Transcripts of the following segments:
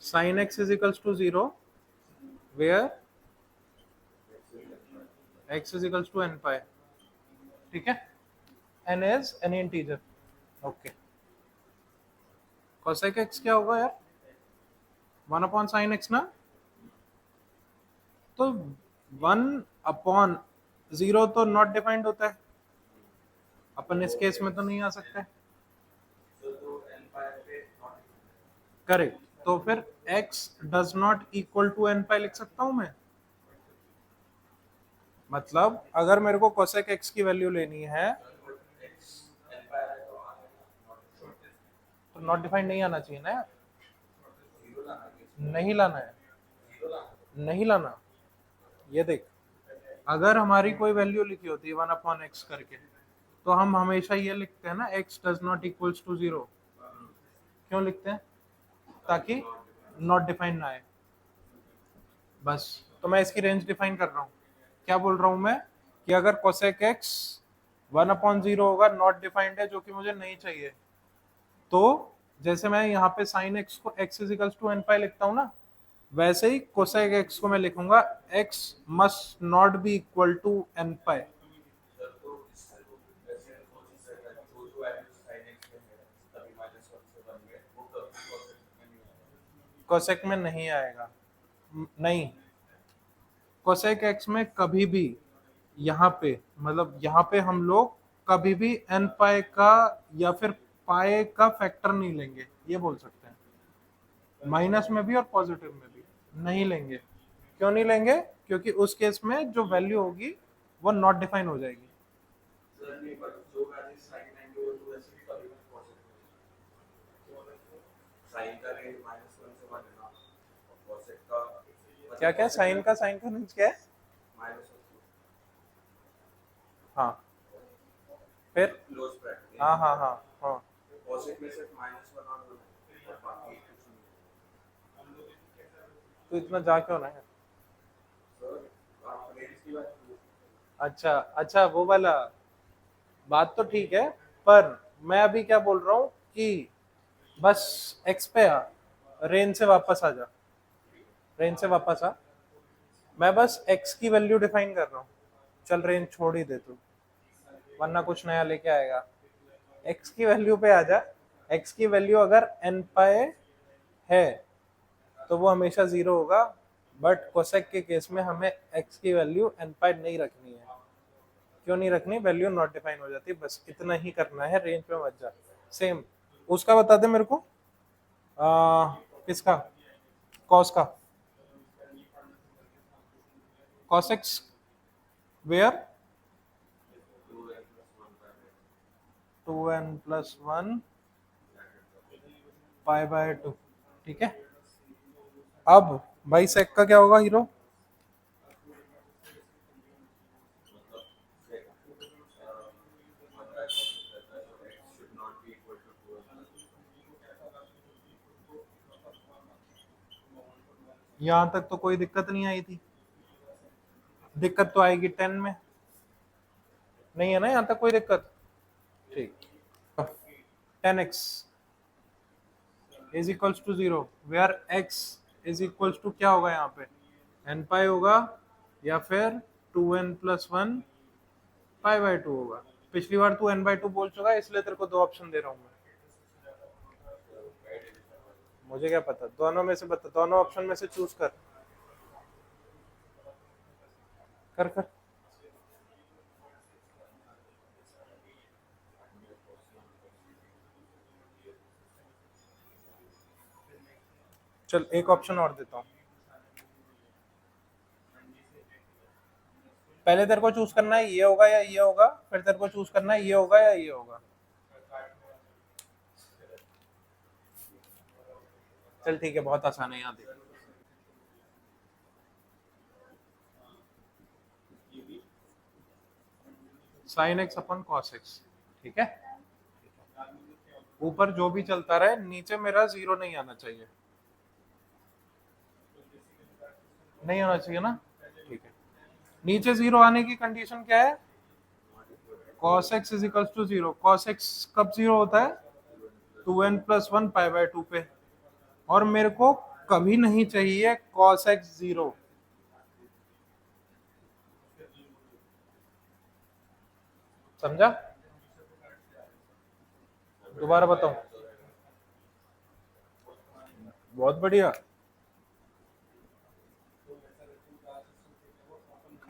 Sign X is equals to 0 where X is equals to N pi. ठीक है, N is any integer. Okay, cosec X क्या होगा यार, 1/sin x ना। तो 1/0 तो नॉट डिफाइंड होता है, अपन इस केस में तो नहीं आ सकते। करेक्ट, तो फिर x does not equal to N pi लिख सकता हूं मैं। मतलब अगर मेरे को कोसेक x की वैल्यू लेनी है तो नॉट डिफाइंड नहीं आना चाहिए ना। नहीं लाना है, नहीं लाना। ये देख, अगर हमारी कोई वैल्यू लिखी होती है 1/x करके, तो हम हमेशा ये लिखते हैं ना x does not equals to 0। क्यों लिखते हैं? ताकि नॉट डिफाइंड ना आए। बस, तो मैं इसकी रेंज डिफाइन कर रहा हूँ। क्या बोल रहा हूँ मैं कि अगर कोसेक एक्स 1/0 होगा, नॉट डिफाइंड है, जो कि मुझे नहीं चाहिए, तो जैसे मैं यहाँ पे साइन एक्स को x is equals to N pi लिखता हूँ ना, वैसे ही कोसेक एक्स को मैं लिखूंगा x must not be equal to N pi. Cosec में नहीं आएगा, नहीं, कोसेक एक्स में कभी भी यहाँ पे, मतलब यहाँ पे हम लोग कभी भी एन पाई का या फिर पाई का फैक्टर नहीं लेंगे, ये बोल सकते हैं। माइनस में भी और पॉजिटिव में भी नहीं लेंगे। क्यों नहीं लेंगे? क्योंकि उस केस में जो वैल्यू होगी वो नॉट डिफाइन हो जाएगी। क्या क्या साइन का रेंज क्या है? हाँ, फिर हाँ हाँ हाँ हाँ, तो इतना जा क्यों ना है? अच्छा अच्छा, वो वाला बात तो ठीक है, पर मैं अभी क्या बोल रहा हूँ कि बस एक्स पे आ, रेंज से वापस आ जा, रेंज से वापस आ। मैं बस एक्स की वैल्यू डिफाइन कर रहा हूँ। चल रेंज छोड़ ही दे तू, वरना कुछ नया लेके आएगा। एक्स की वैल्यू पे आ जा। एक्स की वैल्यू अगर एन पाए है तो वो हमेशा 0 होगा, बट कोसेक के केस में हमें एक्स की वैल्यू एन पाई नहीं रखनी है। क्यों नहीं रखनी? वैल्यू नॉट डिफाइन हो जाती है, बस इतना ही करना है, रेंज पे मत जा। सेम उसका बता दे मेरे को, किसका? कॉस का। Cos x where 2n+1 π/2। ठीक है, अब भाई सेक का क्या होगा हीरो? यहां तक तो कोई दिक्कत नहीं आई थी, दिक्कत तो आएगी 10 में। नहीं है ना यहां तक कोई दिक्कत? ठीक, 10x is equals to 0 where x is equals to क्या होगा यहाँ पे? एन पाई होगा या फिर 2n+1 π/2 होगा। पिछली बार तू n/2 बोल चुका है, इसलिए तेरे को दो ऑप्शन दे रहा हूँ मैं। मुझे क्या पता, दोनों में से बता, दोनों ऑप्शन में से चूज कर। कर कर। चल एक ऑप्शन और देता हूँ, पहले तेरे को चूज करना है ये होगा या ये होगा, फिर तेरे को चूज करना है ये होगा या ये होगा। चल ठीक है, बहुत आसान है, यहाँ देख। Sine x upon cos x. ठीक है, ऊपर जो भी चलता रहे, नीचे मेरा 0 नहीं आना चाहिए। नहीं आना चाहिए ना? ठीक है, नीचे 0 आने की कंडीशन क्या है? cos x is equal to 0। cos x कब 0 होता है? 2n+1 π/2 पे। और मेरे को कभी नहीं चाहिए cos x 0। समझा? दोबारा बताऊं? बहुत बढ़िया।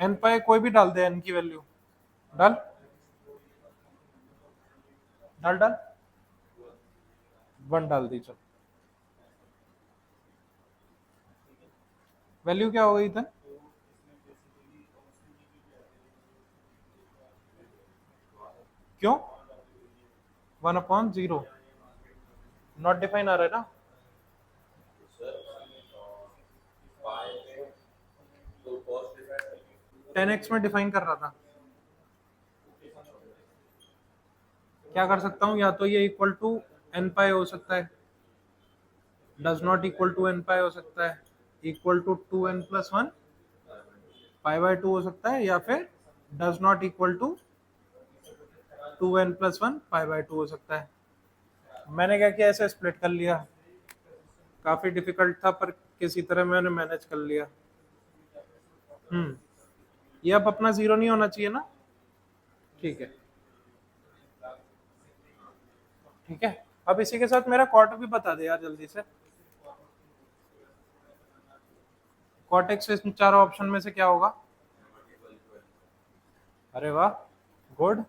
n पाए कोई भी डाल दे n की वैल्यू। डाल डाल डाल 1 डाल दी। चल वैल्यू क्या हो गई था? क्यों? 1/0 नॉट डिफाइन आ रहा है ना? 10x में डिफाइन कर रहा था। क्या कर सकता हूँ? या तो ये इक्वल टू n पाई हो सकता है, does not equal to n pi हो सकता है, इक्वल टू 2n+1 π/2 हो सकता है, या फिर does not equal to 2n+1 π/2 हो सकता है। मैंने क्या किया, ऐसे स्प्लिट कर लिया। काफी डिफिकल्ट था पर किसी तरह मैंने मैनेज कर लिया। ये अब अपना 0 नहीं होना चाहिए ना? ठीक है ठीक है। अब इसी के साथ मेरा कॉट भी बता दे यार जल्दी से। कॉट एक्स इन चारों ऑप्शन में से क्या होगा? अरे वाह, good.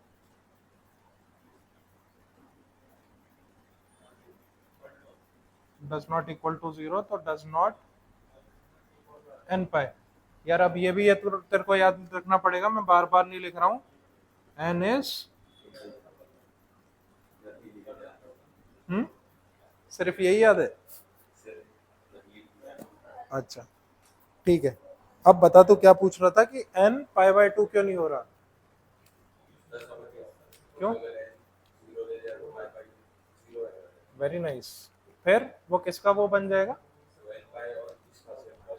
Does not equal to 0, तो डज नॉट n पाई। यार अब ये भी है, तेरे को याद रखना पड़ेगा, मैं बार बार नहीं लिख रहा हूँ। n इज सिर्फ यही याद है? अच्छा ठीक है। अब बता तू क्या पूछ रहा था कि n π/2 क्यों नहीं हो रहा? क्यों? Very nice. फिर वो किसका वो बन जाएगा?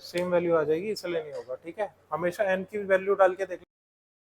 सेम वैल्यू आ जाएगी, इसलिए नहीं होगा। ठीक है, हमेशा n की वैल्यू डाल के देख।